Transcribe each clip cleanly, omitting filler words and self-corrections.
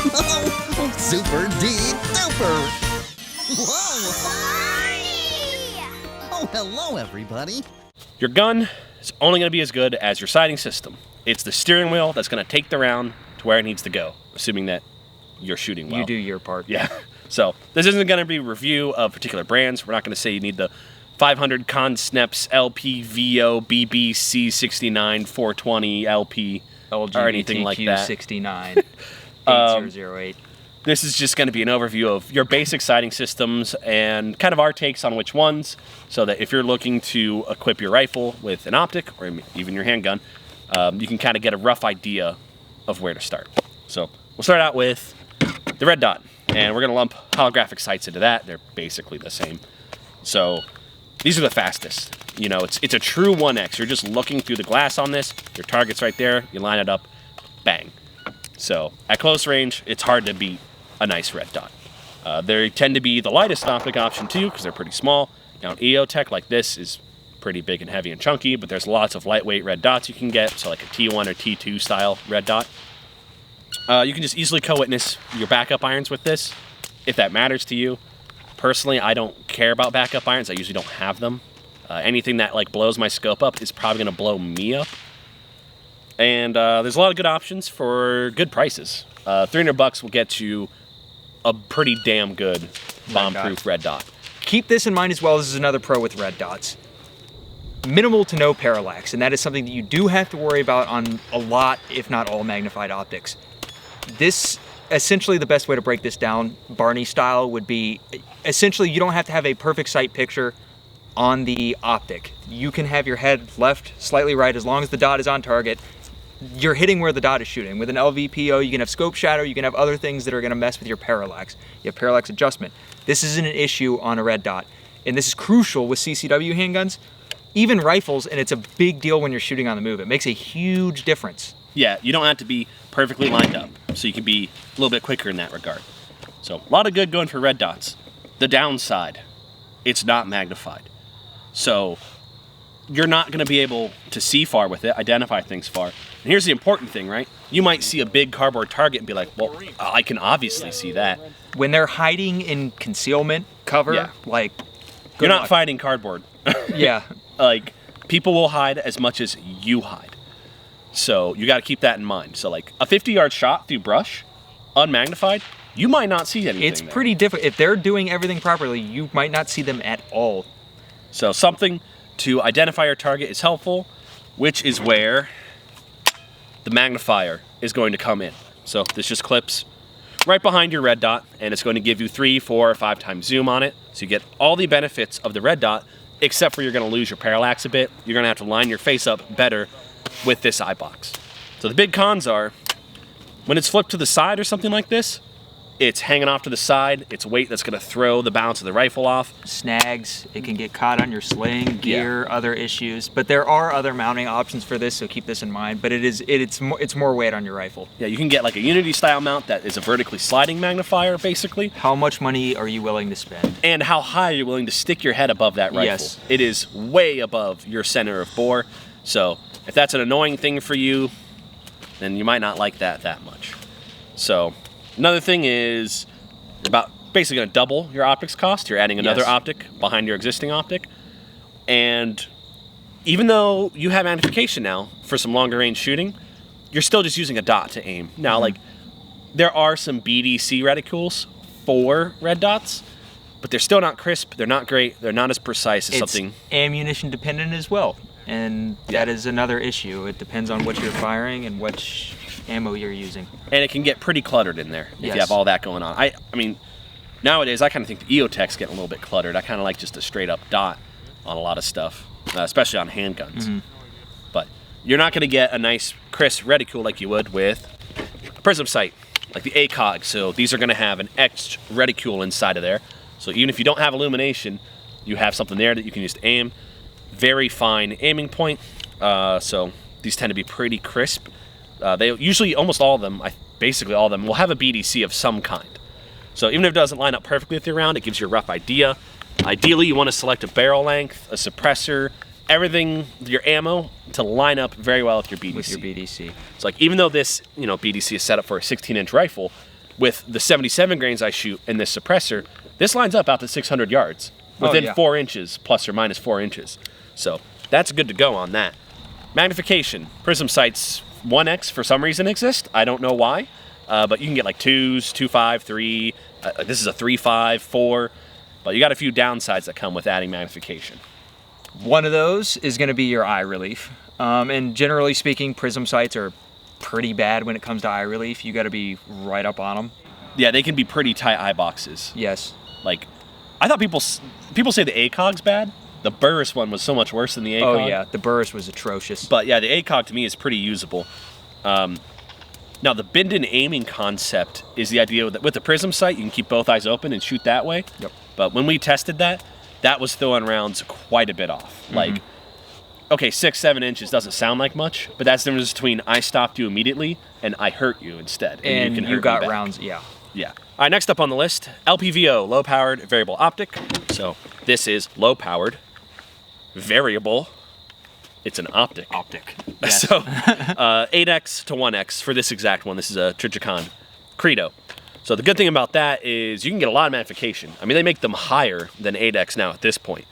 Super duper! Whoa! Oh, hello, everybody. Your gun is only going to be as good as your sighting system. It's the steering wheel that's going to take the round to where it needs to go, assuming that you're shooting well. You do your part. Yeah. So this isn't going to be a review of particular brands. We're not going to say you need the 500 Consneps LPVO BBC 69 420 LP or anything like that. 69 8008. This is just going to be an overview of your basic sighting systems and kind of our takes on which ones, so that if you're looking to equip your rifle with an optic or even your handgun, you can kind of get a rough idea of where to start. So we'll start out with the red dot, and we're going to lump holographic sights into that. They're basically the same. So these are the fastest. You know, it's a true 1x. You're just looking through the glass on this. Your target's right there. You line it up, bang. So at close range, it's hard to beat a nice red dot. They tend to be the lightest optic option too, because they're pretty small. Now an EOTech like this is pretty big and heavy and chunky, but there's lots of lightweight red dots you can get, so like a T1 or T2 style red dot. You can just easily co-witness your backup irons with this, if that matters to you. Personally, I don't care about backup irons. I usually don't have them. Anything that like blows my scope up is probably going to blow me up. And there's a lot of good options for good prices. $300 will get you a pretty damn good bomb-proof red dot. Keep this in mind as well. This is another pro with red dots. Minimal to no parallax, and that is something that you do have to worry about on a lot, if not all, magnified optics. This, essentially the best way to break this down, Barney style, would be, essentially you don't have to have a perfect sight picture on the optic. You can have your head left, slightly right, as long as the dot is on target. You're hitting where the dot is shooting. With an LVPO, you can have scope shadow, you can have other things that are gonna mess with your parallax. You have parallax adjustment. This isn't an issue on a red dot. And this is crucial with CCW handguns, even rifles, and it's a big deal when you're shooting on the move. It makes a huge difference. Yeah, you don't have to be perfectly lined up, so you can be a little bit quicker in that regard. So a lot of good going for red dots. The downside, it's not magnified. So you're not gonna be able to see far with it, identify things far. And here's the important thing, right? You might see a big cardboard target and be like, well, I can obviously see that. When they're hiding in concealment cover, Yeah. like, You're not luck. fighting cardboard. Yeah. Like, people will hide as much as you hide. So you gotta keep that in mind. So like a 50-yard shot through brush, unmagnified, you might not see anything It's there. pretty difficult. If they're doing everything properly, you might not see them at all. So something to identify your target is helpful, which is where the magnifier is going to come in. So this just clips right behind your red dot, and it's going to give you 3, 4, or 5 times zoom on it. So you get all the benefits of the red dot, except for you're gonna lose your parallax a bit. You're gonna have to line your face up better with this eye box. So the big cons are, when it's flipped to the side or something like this, it's hanging off to the side. It's weight that's gonna throw the balance of the rifle off. Snags, it can get caught on your sling, gear, other issues. But there are other mounting options for this, so keep this in mind. But it's more weight on your rifle. Yeah, you can get like a Unity style mount that is a vertically sliding magnifier, basically. How much money are you willing to spend? And how high you're willing to stick your head above that rifle. Yes. It is way above your center of bore. So if that's an annoying thing for you, then you might not like that much. So another thing is, you're about basically gonna double your optics cost. You're adding another Yes. optic behind your existing optic. And even though you have magnification now for some longer range shooting, you're still just using a dot to aim. Now, like, there are some BDC reticules for red dots, but they're still not crisp, they're not great, they're not as precise as It's something. ammunition dependent as well. And that is another issue. It depends on what you're firing and which ammo you're using. And it can get pretty cluttered in there if you Yes. have all that going on. I mean, nowadays I kind of think the EOTech's getting a little bit cluttered. I kind of like just a straight up dot on a lot of stuff, especially on handguns. But you're not going to get a nice crisp reticule like you would with a prism sight, like the ACOG. So these are going to have an etched reticule inside of there. So even if you don't have illumination, you have something there that you can just aim. Very fine aiming point. So these tend to be pretty crisp. They usually, almost all of them, basically all of them, will have a BDC of some kind. So even if it doesn't line up perfectly with your round, it gives you a rough idea. Ideally, you want to select a barrel length, a suppressor, everything, your ammo, to line up very well with your BDC. With your BDC. It's like, even though this, BDC is set up for a 16-inch rifle, with the 77 grains I shoot and this suppressor, this lines up out to 600 yards within 4 inches, plus or minus 4 inches. So that's good to go on that. Magnification. Prism sights 1x for some reason exist. I don't know why, but you can get like 2s, 2.5, 3. This is a 3.5, 4. But you got a few downsides that come with adding magnification. One of those is going to be your eye relief. And generally speaking, prism sights are pretty bad when it comes to eye relief. You got to be right up on them. Yeah, they can be pretty tight eye boxes. Yes. Like, I thought people say the ACOG's bad. The Burris one was so much worse than the ACOG. Oh yeah, the Burris was atrocious. But yeah, the ACOG to me is pretty usable. Now the bend-in aiming concept is the idea that with the prism sight, you can keep both eyes open and shoot that way. Yep. But when we tested that was throwing rounds quite a bit off. Like, okay, 6-7 inches doesn't sound like much, but that's the difference between I stopped you immediately and I hurt you instead. And can you hurt got me back. rounds, yeah. Yeah. All right, next up on the list, LPVO, low-powered variable optic. So this is low-powered variable. It's an optic. Optic. Yes. So 8x to 1x for this exact one. This is a Trijicon Credo. So the good thing about that is you can get a lot of magnification. I mean, they make them higher than 8x now at this point.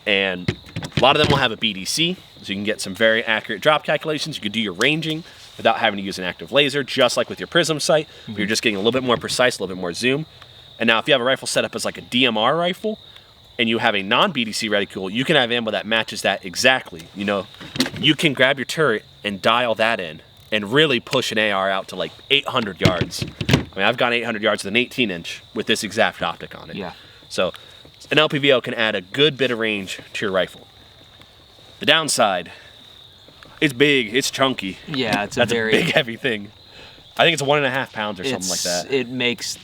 And a lot of them will have a BDC, so you can get some very accurate drop calculations. You can do your ranging without having to use an active laser, just like with your prism sight. But you're just getting a little bit more precise, a little bit more zoom. And now if you have a rifle set up as like a DMR rifle, and you have a non-BDC reticule, you can have ammo that matches that exactly. You know, you can grab your turret and dial that in and really push an AR out to like 800 yards. I mean, I've gone 800 yards with an 18-inch with this exact optic on it. Yeah. So an LPVO can add a good bit of range to your rifle. The downside, it's big, it's chunky. Yeah, it's That's a very a big, heavy thing. I think it's 1.5 pounds or something like that. It makes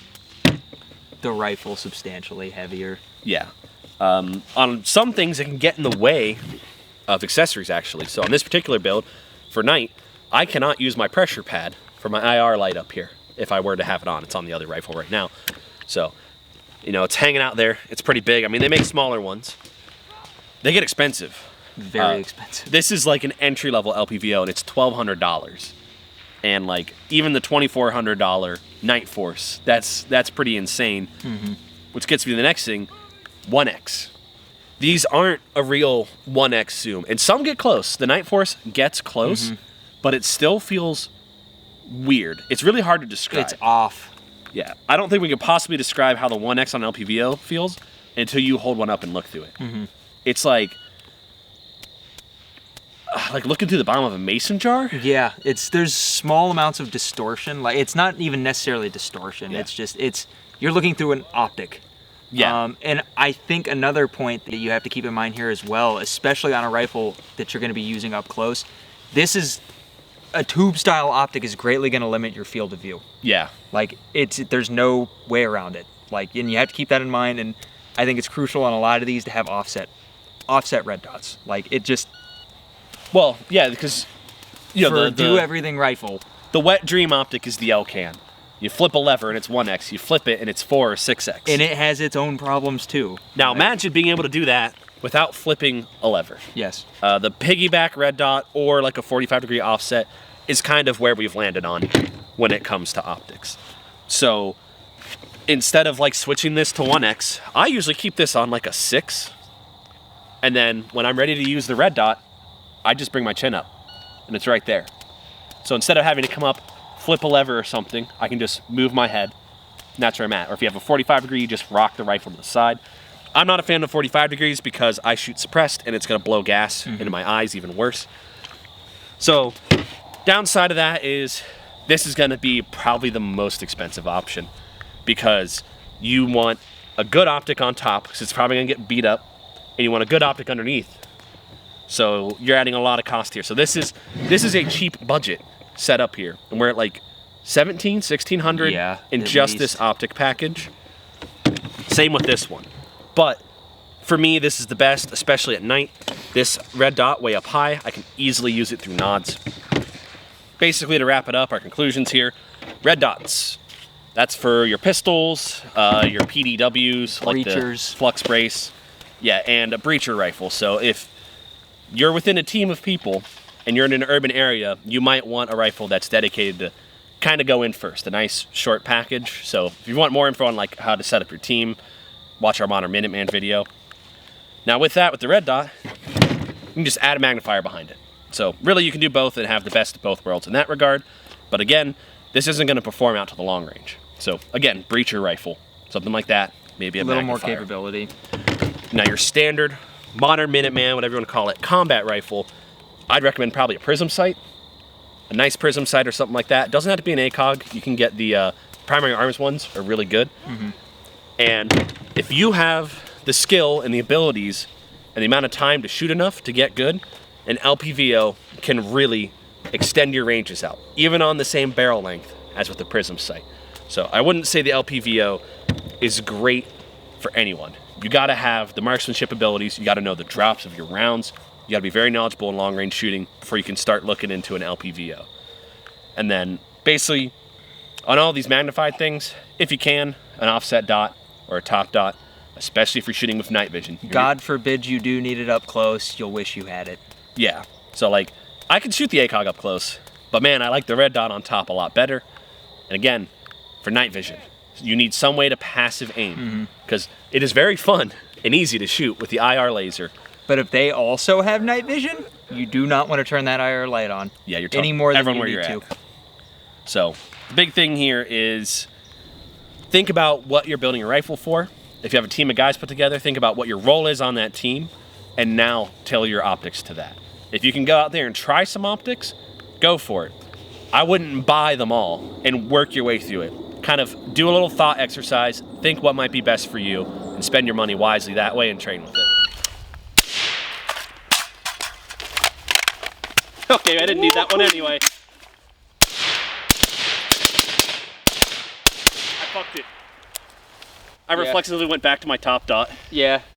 the rifle substantially heavier. Yeah. On some things, it can get in the way of accessories, actually. So on this particular build, for night, I cannot use my pressure pad for my IR light up here if I were to have it on. It's on the other rifle right now. So, you know, it's hanging out there. It's pretty big. I mean, they make smaller ones. They get expensive. Very expensive. This is like an entry-level LPVO, and it's $1,200. And, like, even the $2,400 Night Force, that's pretty insane. Which gets me to the next thing. 1x. These aren't a real 1x zoom, and some get close. The Night Force gets close, but it still feels weird. It's really hard to describe. It's off. Yeah, I don't think we could possibly describe how the 1x on LPVO feels until you hold one up and look through it. It's like looking through the bottom of a mason jar. Yeah, there's small amounts of distortion. Like, it's not even necessarily distortion. Yeah. It's just you're looking through an optic. Yeah. And I think another point that you have to keep in mind here as well, especially on a rifle that you're going to be using up close, this is a tube style optic is greatly going to limit your field of view. Yeah. Like, there's no way around it. Like, and you have to keep that in mind. And I think it's crucial on a lot of these to have offset red dots. Like, it just, Well, yeah, because you know do everything rifle. The wet dream optic is the L-can. You flip a lever and it's 1x. You flip it and it's 4 or 6x. And it has its own problems too. Now imagine being able to do that without flipping a lever. Yes. The piggyback red dot or like a 45-degree offset is kind of where we've landed on when it comes to optics. So instead of like switching this to 1x, I usually keep this on like a 6. And then when I'm ready to use the red dot, I just bring my chin up and it's right there. So instead of having to come up, flip a lever or something, I can just move my head, and that's where I'm at. Or if you have a 45 degree, you just rock the rifle to the side. I'm not a fan of 45 degrees because I shoot suppressed and it's gonna blow gas into my eyes even worse. So, downside of that is this is gonna be probably the most expensive option because you want a good optic on top because it's probably gonna get beat up, and you want a good optic underneath. So you're adding a lot of cost here. So this is a cheap budget setup here, and we're at like $1,600 in just this optic package. Same with this one, but for me this is the best, especially at night. This red dot way up high, I can easily use it through nods. Basically, to wrap it up, our conclusions here: red dots, that's for your pistols, your PDWs, like the flux brace, yeah, and a breacher rifle. So if you're within a team of people and you're in an urban area, you might want a rifle that's dedicated to kind of go in first, a nice short package. So if you want more info on like how to set up your team, watch our Modern Minuteman video. Now with that, with the red dot, you can just add a magnifier behind it. So really you can do both and have the best of both worlds in that regard. But again, this isn't going to perform out to the long range. So again, breacher rifle, something like that, maybe a little more magnifier. capability. Now your standard Modern Minuteman, whatever you want to call it, combat rifle, I'd recommend probably a prism sight. A nice prism sight or something like that. Doesn't have to be an ACOG. You can get the primary arms ones are really good. And if you have the skill and the abilities and the amount of time to shoot enough to get good, an LPVO can really extend your ranges out, even on the same barrel length as with the prism sight. So I wouldn't say the LPVO is great for anyone. You gotta have the marksmanship abilities, you gotta know the drops of your rounds, you gotta be very knowledgeable in long range shooting before you can start looking into an LPVO. And then basically on all these magnified things, if you can, an offset dot or a top dot, especially if you're shooting with night vision. God forbid you do need it up close, you'll wish you had it. Yeah, so like, I can shoot the ACOG up close, but man, I like the red dot on top a lot better. And again, for night vision, you need some way to passive aim, because it is very fun and easy to shoot with the IR laser. But if they also have night vision, you do not want to turn that IR light on. Yeah, you're talking any more than everyone you where need you're to. at. So the big thing here is think about what you're building your rifle for. If you have a team of guys put together, think about what your role is on that team, and now tailor your optics to that. If you can go out there and try some optics, go for it. I wouldn't buy them all and work your way through it. Kind of do a little thought exercise, think what might be best for you, and spend your money wisely that way and train with it. Okay, I didn't need that one anyway. I fucked it. I reflexively went back to my top dot. Yeah.